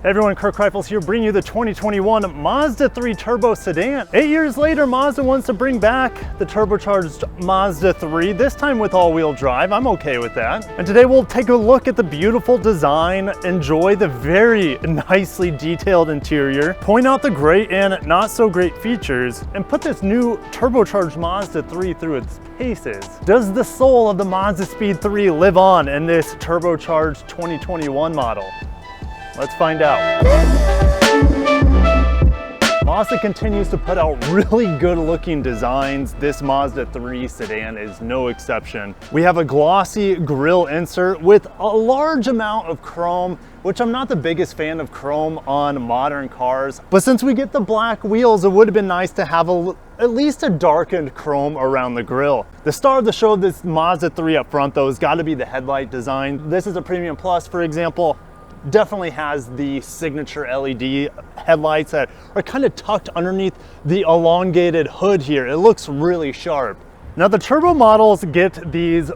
Hey everyone, Kirk Rifles here, bringing you the 2021 Mazda 3 Turbo Sedan. 8 years later, Mazda wants to bring back the turbocharged Mazda 3, this time with all-wheel drive. I'm okay with that. And today we'll take a look at the beautiful design, enjoy the very nicely detailed interior, point out the great and not so great features, and put this new turbocharged Mazda 3 through its paces. Does the soul of the Mazdaspeed 3 live on in this turbocharged 2021 model? Let's find out. Mazda continues to put out really good looking designs. This Mazda 3 sedan is no exception. We have a glossy grille insert with a large amount of chrome, which I'm not the biggest fan of chrome on modern cars. But since we get the black wheels, it would have been nice to have at least a darkened chrome around the grille. The star of the show of this Mazda 3 up front though has got to be the headlight design. This is a Premium Plus, for example. Definitely has the signature LED headlights that are kind of tucked underneath the elongated hood here. It looks really sharp. Now the turbo models get these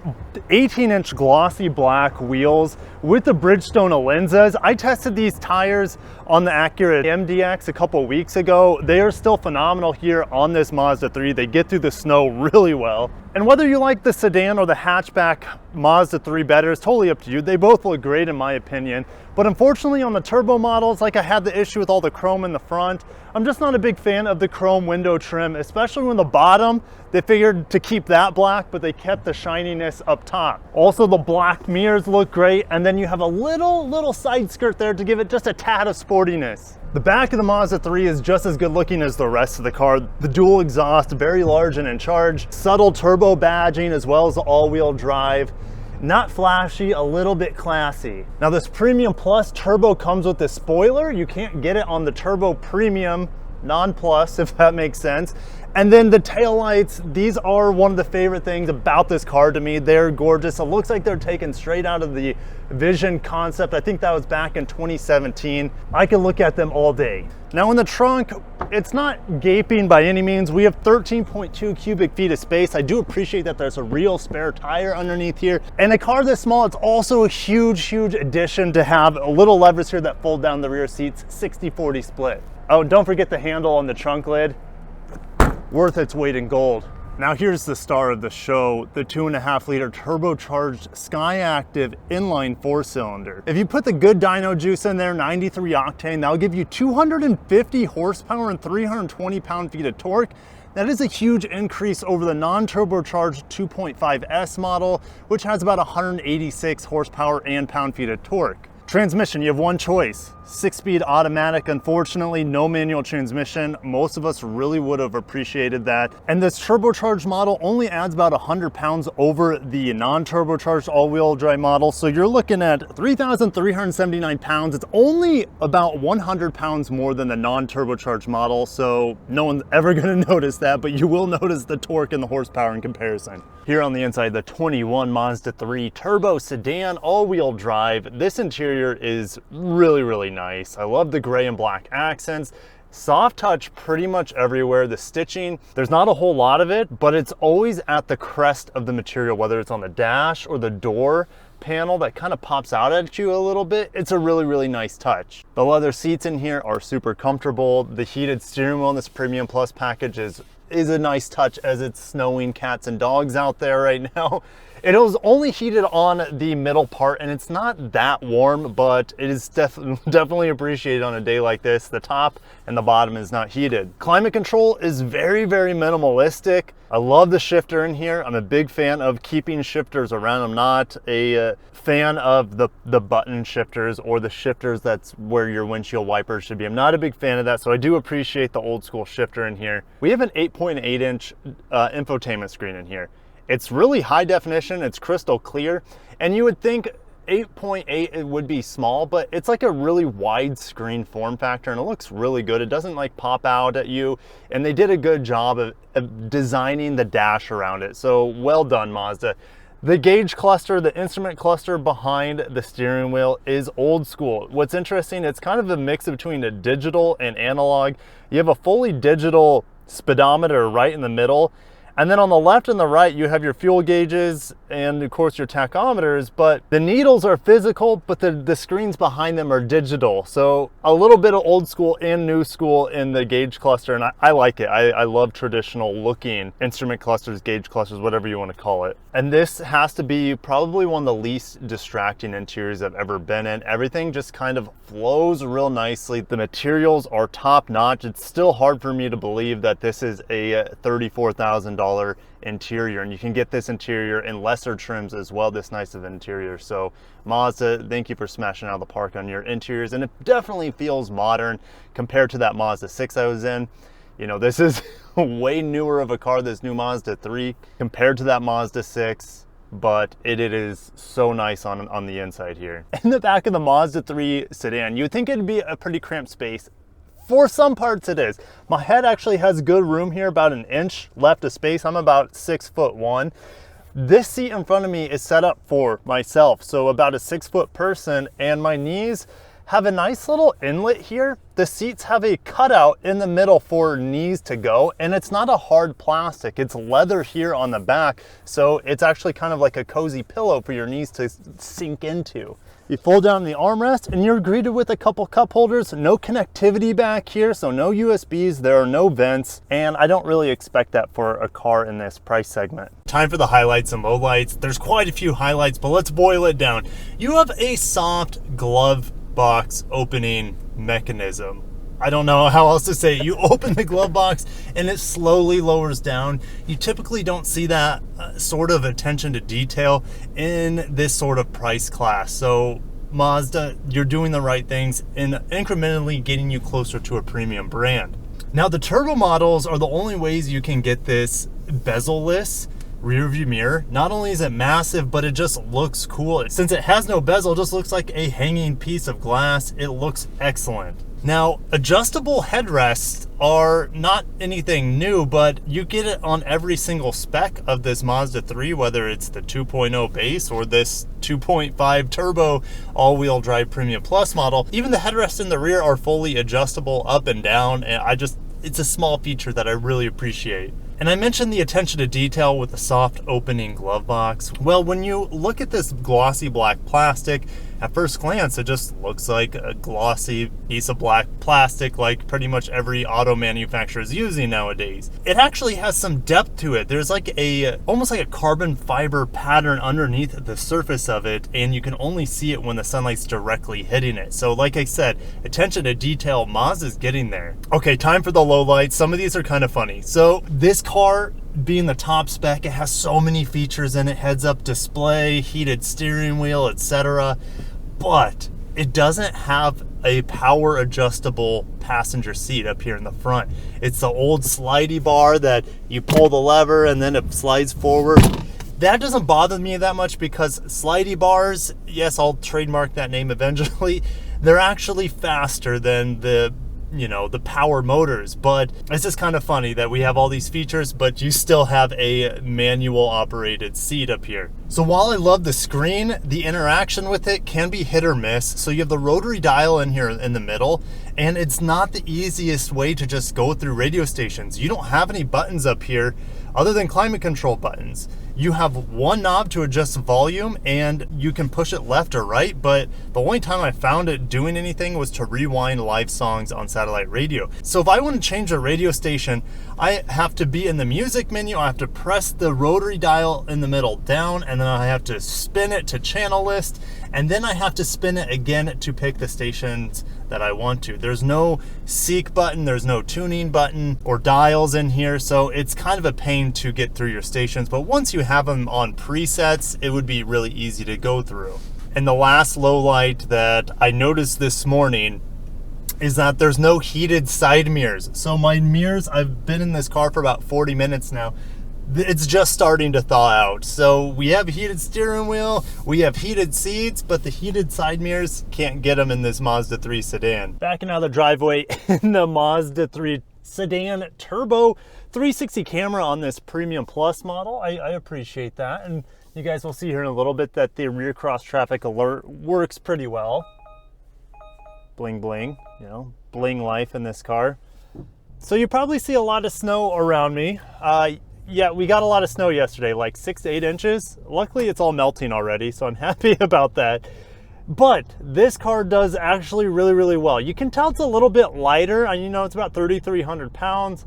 18-inch glossy black wheels with the Bridgestone lenses. I tested these tires on the Acura MDX a couple weeks ago. They are still phenomenal here on this Mazda 3. They get through the snow really well. And whether you like the sedan or the hatchback Mazda 3 better is totally up to you. They both look great in my opinion. But unfortunately on the turbo models, like I had the issue with all the chrome in the front, I'm just not a big fan of the chrome window trim, especially when the bottom, they figured to keep that black, but they kept the shininess up top. Also the black mirrors look great, and then you have a little side skirt there to give it just a tad of sportiness. The back of the Mazda 3 is just as good looking as the rest of the car. The dual exhaust, very large and in charge, subtle turbo badging as well as the all-wheel drive. Not flashy, a little bit classy. Now this Premium Plus Turbo comes with this spoiler. You can't get it on the Turbo Premium Non-Plus, if that makes sense. And then the taillights, these are one of the favorite things about this car to me. They're gorgeous. It looks like they're taken straight out of the Vision concept. I think that was back in 2017. I can look at them all day. Now in the trunk, it's not gaping by any means. We have 13.2 cubic feet of space. I do appreciate that there's a real spare tire underneath here. And a car this small, it's also a huge addition to have a little levers here that fold down the rear seats, 60-40 split. Oh, and don't forget the handle on the trunk lid. Worth its weight in gold. Now here's the star of the show, the 2.5 liter turbocharged Skyactiv inline 4-cylinder. If you put the good dyno juice in there, 93 octane, that'll give you 250 horsepower and 320 pound-feet of torque. That is a huge increase over the non-turbocharged 2.5S model, which has about 186 horsepower and pound-feet of torque. Transmission, you have one choice. 6-speed automatic, unfortunately, no manual transmission. Most of us really would have appreciated that. And this turbocharged model only adds about 100 pounds over the non-turbocharged all-wheel drive model. So you're looking at 3,379 pounds. It's only about 100 pounds more than the non-turbocharged model. So no one's ever gonna notice that, but you will notice the torque and the horsepower in comparison. Here on the inside, the 21 Mazda 3 Turbo Sedan all-wheel drive. This interior is really nice. I love the gray and black accents. Soft touch pretty much everywhere. The stitching, there's not a whole lot of it, but it's always at the crest of the material, whether it's on the dash or the door panel that kind of pops out at you a little bit. It's a really nice touch. The leather seats in here are super comfortable. The heated steering wheel in this Premium Plus package is a nice touch as it's snowing cats and dogs out there right now. It was only heated on the middle part and it's not that warm, but it is definitely appreciated on a day like this. The top and the bottom is not heated. Climate control is very minimalistic. I love the shifter in here. I'm a big fan of keeping shifters around. I'm not a fan of the button shifters or the shifters that's where your windshield wipers should be. I'm not a big fan of that, so I do appreciate the old school shifter in here. We have an 8.8-inch infotainment screen in here. It's really high definition, it's crystal clear, and you would think 8.8 it would be small, but it's like a really wide screen form factor and it looks really good. It doesn't like pop out at you, and they did a good job of designing the dash around it. So well done, Mazda. The gauge cluster, the instrument cluster behind the steering wheel is old school. What's interesting, it's kind of a mix between a digital and analog. You have a fully digital speedometer right in the middle, And then on the left and the right, you have your fuel gauges and of course your tachometers, but the needles are physical, but the screens behind them are digital. So a little bit of old school and new school in the gauge cluster, and I like it. I love traditional looking instrument clusters, gauge clusters, whatever you want to call it. And this has to be probably one of the least distracting interiors I've ever been in. Everything just kind of flows real nicely. The materials are top notch. It's still hard for me to believe that this is a $34,000 interior, and you can get this interior in lesser trims as well, this nice of interior. So Mazda, thank you for smashing out of the park on your interiors, and it definitely feels modern compared to that Mazda 6 I was in. You know, this is way newer of a car, this new Mazda 3 compared to that Mazda 6, but it is so nice on the inside here. In the back of the Mazda 3 sedan, you'd think it'd be a pretty cramped space. For some parts it is. My head actually has good room here, about an inch left of space. I'm about 6'1". This seat in front of me is set up for myself, so about a 6-foot person, and my knees have a nice little inlet here. The seats have a cutout in the middle for knees to go, and it's not a hard plastic. It's leather here on the back, so it's actually kind of like a cozy pillow for your knees to sink into. You fold down the armrest and you're greeted with a couple cup holders, no connectivity back here, so no USBs, there are no vents, and I don't really expect that for a car in this price segment. Time for the highlights and lowlights. There's quite a few highlights, but let's boil it down. You have a soft glove box opening mechanism. I don't know how else to say it. You open the glove box and it slowly lowers down. You typically don't see that sort of attention to detail in this sort of price class. So Mazda, you're doing the right things and incrementally getting you closer to a premium brand. Now the turbo models are the only ways you can get this bezel-less rear view mirror. Not only is it massive, but it just looks cool. Since it has no bezel, it just looks like a hanging piece of glass. It looks excellent. Now, adjustable headrests are not anything new, but you get it on every single spec of this Mazda 3, whether it's the 2.0 base or this 2.5 turbo all-wheel drive Premium Plus model. Even the headrests in the rear are fully adjustable up and down, and it's a small feature that I really appreciate. And I mentioned the attention to detail with the soft opening glove box. Well, when you look at this glossy black plastic, at first glance, it just looks like a glossy piece of black plastic like pretty much every auto manufacturer is using nowadays. It actually has some depth to it. There's like almost like a carbon fiber pattern underneath the surface of it, and you can only see it when the sunlight's directly hitting it. So like I said, attention to detail, Mazda's getting there. Okay, time for the lowlights. Some of these are kind of funny. So this car, being the top spec, it has so many features in it: heads-up display, heated steering wheel, etc. But it doesn't have a power adjustable passenger seat up here in the front. It's the old slidey bar that you pull the lever and then it slides forward. That doesn't bother me that much because slidey bars, yes, I'll trademark that name eventually, they're actually faster than the power motors. But it's just kind of funny that we have all these features, but you still have a manual operated seat up here. So while I love the screen, the interaction with it can be hit or miss. So you have the rotary dial in here in the middle, and it's not the easiest way to just go through radio stations. You don't have any buttons up here other than climate control buttons. You have one knob to adjust volume, and you can push it left or right, but the only time I found it doing anything was to rewind live songs on satellite radio. So if I want to change a radio station, I have to be in the music menu, I have to press the rotary dial in the middle down, and then I have to spin it to channel list, and then I have to spin it again to pick the stations that I want to. There's no seek button, there's no tuning button or dials in here, so it's kind of a pain to get through your stations, but once you have them on presets, it would be really easy to go through. And the last low light that I noticed this morning is that there's no heated side mirrors. So my mirrors, I've been in this car for about 40 minutes now, it's just starting to thaw out. So we have heated steering wheel, we have heated seats, but the heated side mirrors, can't get them in this Mazda 3 sedan. Backing out of the driveway in the Mazda 3 sedan turbo, 360 camera on this Premium Plus model. I appreciate that, and you guys will see here in a little bit that the rear cross traffic alert works pretty well. Bling bling, bling life in this car. So you probably see a lot of snow around me. yeah, we got a lot of snow yesterday, like 6 to 8 inches. Luckily, it's all melting already, so I'm happy about that. But this car does actually really, really well. You can tell it's a little bit lighter. You know, it's about 3,300 pounds.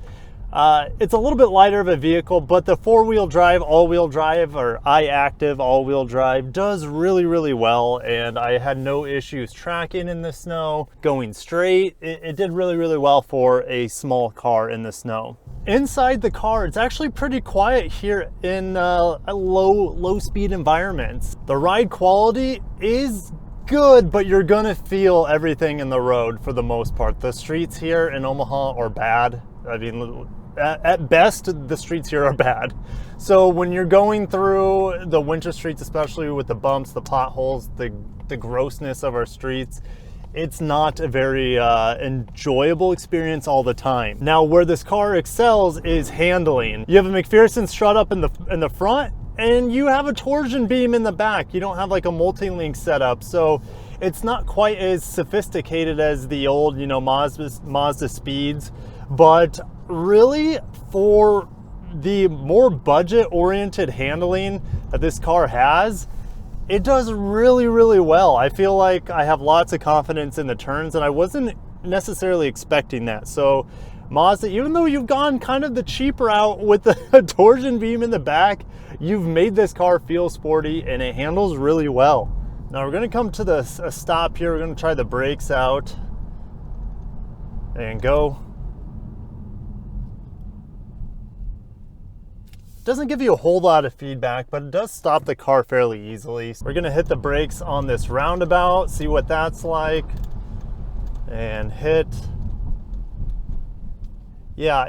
It's a little bit lighter of a vehicle, but the 4-wheel drive, all-wheel drive, or I-Active all-wheel drive does really, really well. And I had no issues tracking in the snow, going straight. It did really, really well for a small car in the snow. Inside the car, it's actually pretty quiet here in low speed environments. The ride quality is good, but you're gonna feel everything in the road for the most part. The streets here in Omaha are bad. I mean, at best, the streets here are bad. So when you're going through the winter streets, especially with the bumps, the potholes, the grossness of our streets, it's not a very enjoyable experience all the time. Now, where this car excels is handling. You have a McPherson strut up in the front, and you have a torsion beam in the back. You don't have like a multi-link setup, so it's not quite as sophisticated as the old, you know, Mazdaspeeds. But really, for the more budget-oriented handling that this car has, it does really, really well. I feel like I have lots of confidence in the turns, and I wasn't necessarily expecting that. So Mazda, even though you've gone kind of the cheap route with the torsion beam in the back, you've made this car feel sporty, and it handles really well. Now we're gonna come to a stop here. We're gonna try the brakes out and go. Doesn't give you a whole lot of feedback, but it does stop the car fairly easily. We're gonna hit the brakes on this roundabout, see what that's like, and hit. Yeah,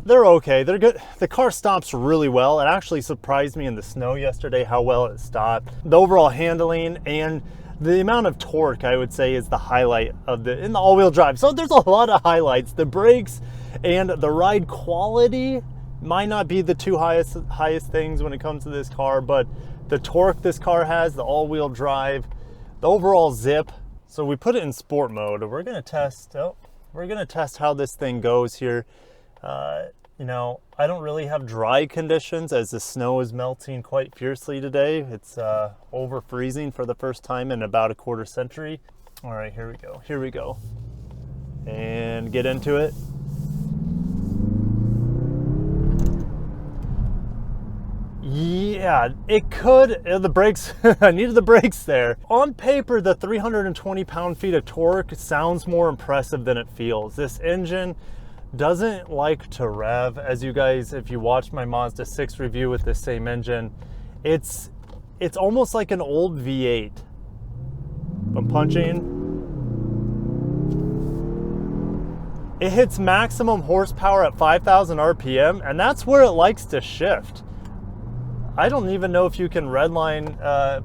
they're okay, they're good. The car stops really well. It actually surprised me in the snow yesterday how well it stopped. The overall handling and the amount of torque, I would say, is the highlight in the all-wheel drive. So there's a lot of highlights. The brakes and the ride quality might not be the two highest things when it comes to this car, but the torque this car has, the all-wheel drive, the overall zip. So we put it in sport mode. We're gonna test how this thing goes here. You know, I don't really have dry conditions as the snow is melting quite fiercely today. It's over freezing for the first time in about a quarter century. All right, here we go. And get into it. Yeah, it could, the brakes, I needed the brakes there. On paper, the 320 pound-feet of torque sounds more impressive than it feels. This engine doesn't like to rev. As you guys, if you watched my Mazda 6 review with this same engine, it's almost like an old V8. I'm punching. It hits maximum horsepower at 5,000 RPM, and that's where it likes to shift. I don't even know if you can redline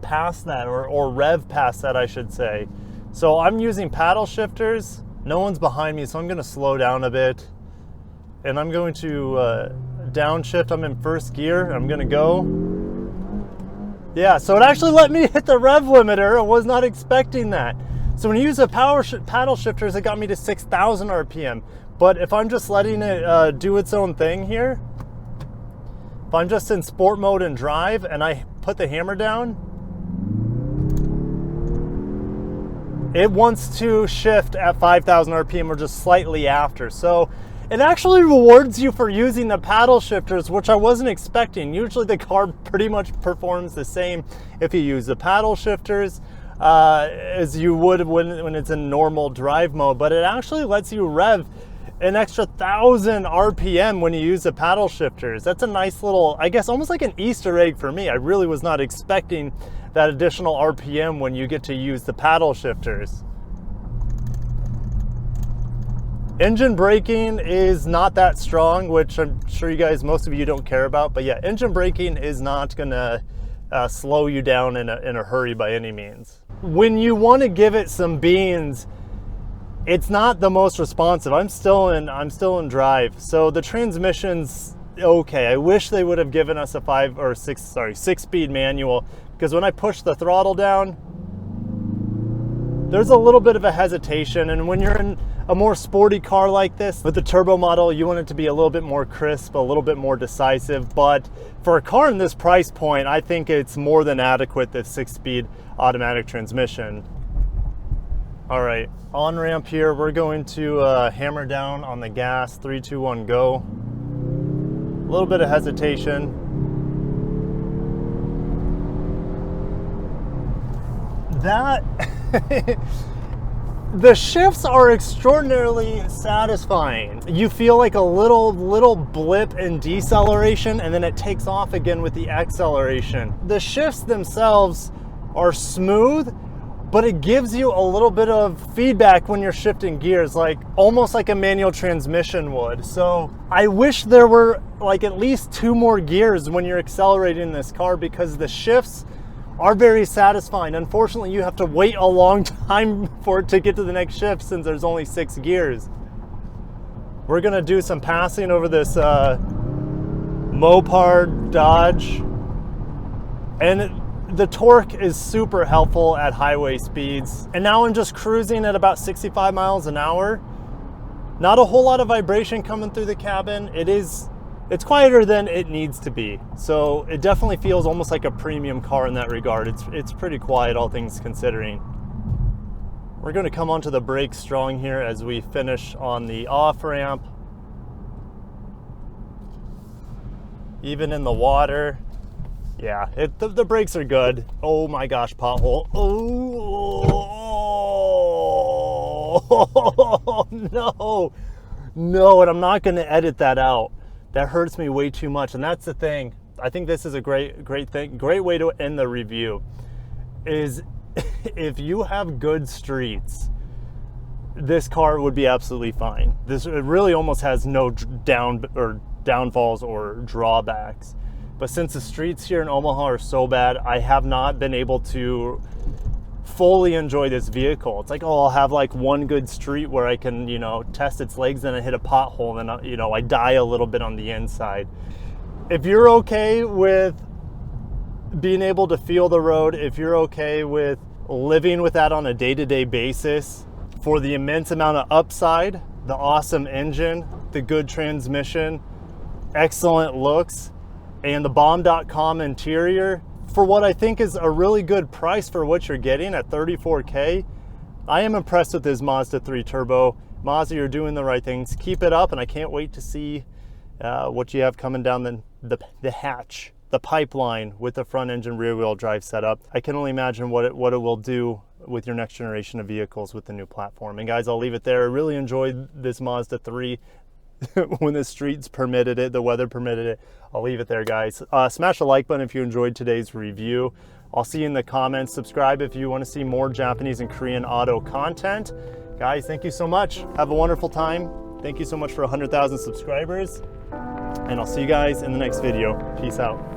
past that or rev past that, I should say. So I'm using paddle shifters. No one's behind me, so I'm gonna slow down a bit. And I'm going to downshift. I'm in first gear. I'm gonna go. Yeah, so it actually let me hit the rev limiter. I was not expecting that. So when you use a paddle shifters, it got me to 6,000 RPM. But if I'm just letting it do its own thing here, if I'm just in sport mode and drive and I put the hammer down, it wants to shift at 5,000 RPM or just slightly after. So it actually rewards you for using the paddle shifters, which I wasn't expecting. Usually the car pretty much performs the same if you use the paddle shifters as you would when it's in normal drive mode, but it actually lets you rev an extra 1,000 RPM when you use the paddle shifters. That's a nice little, I guess, almost like an Easter egg for me. I really was not expecting that additional RPM when you get to use the paddle shifters. Engine braking is not that strong, which I'm sure you guys, most of you don't care about, but yeah, engine braking is not gonna slow you down in a hurry by any means. When you want to give it some beans, it's not the most responsive. I'm still in drive, so the transmission's okay. I wish they would have given us a 6-speed manual, because when I push the throttle down, there's a little bit of a hesitation, and when you're in a more sporty car like this, with the turbo model, you want it to be a little bit more crisp, a little bit more decisive. But for a car in this price point, I think it's more than adequate, this 6-speed automatic transmission. All right, on ramp here, we're going to hammer down on the gas. 3, 2, 1, go. A little bit of hesitation. That the shifts are extraordinarily satisfying. You feel like a little blip in deceleration, and then it takes off again with the acceleration. The shifts themselves are smooth, but it gives you a little bit of feedback when you're shifting gears, like almost like a manual transmission would. So I wish there were like at least 2 more gears when you're accelerating this car, because the shifts are very satisfying. Unfortunately, you have to wait a long time for it to get to the next shift, since there's only 6 gears. We're gonna do some passing over this Mopar Dodge, and the torque is super helpful at highway speeds. And now I'm just cruising at about 65 miles an hour. Not a whole lot of vibration coming through the cabin. It's quieter than it needs to be. So it definitely feels almost like a premium car in that regard. It's pretty quiet, all things considering. We're gonna come onto the brakes strong here as we finish on the off ramp. Even in the water. Yeah, the brakes are good. Oh my gosh, pothole. Oh, no, and I'm not gonna edit that out. That hurts me way too much, and that's the thing. I think this is a great way to end the review, is if you have good streets, this car would be absolutely fine. It really almost has no downfalls or drawbacks. But since the streets here in Omaha are so bad, I have not been able to fully enjoy this vehicle. It's like, oh, I'll have like one good street where I can, test its legs, then I hit a pothole, and I die a little bit on the inside. If you're okay with being able to feel the road, if you're okay with living with that on a day-to-day basis, for the immense amount of upside, the awesome engine, the good transmission, excellent looks, and the bomb.com interior, for what I think is a really good price for what you're getting at $34K, I am impressed with this Mazda 3 Turbo. Mazda, you're doing the right things. Keep it up, and I can't wait to see what you have coming down the hatch, the pipeline with the front engine rear wheel drive setup. I can only imagine what it will do with your next generation of vehicles with the new platform. And guys, I'll leave it there. I really enjoyed this Mazda 3. When the streets permitted it, the weather permitted it. I'll leave it there, guys. Smash the like button if you enjoyed today's review. I'll see you in the comments. Subscribe if you want to see more Japanese and Korean auto content. Guys, thank you so much. Have a wonderful time. Thank you so much for 100,000 subscribers. And I'll see you guys in the next video. Peace out.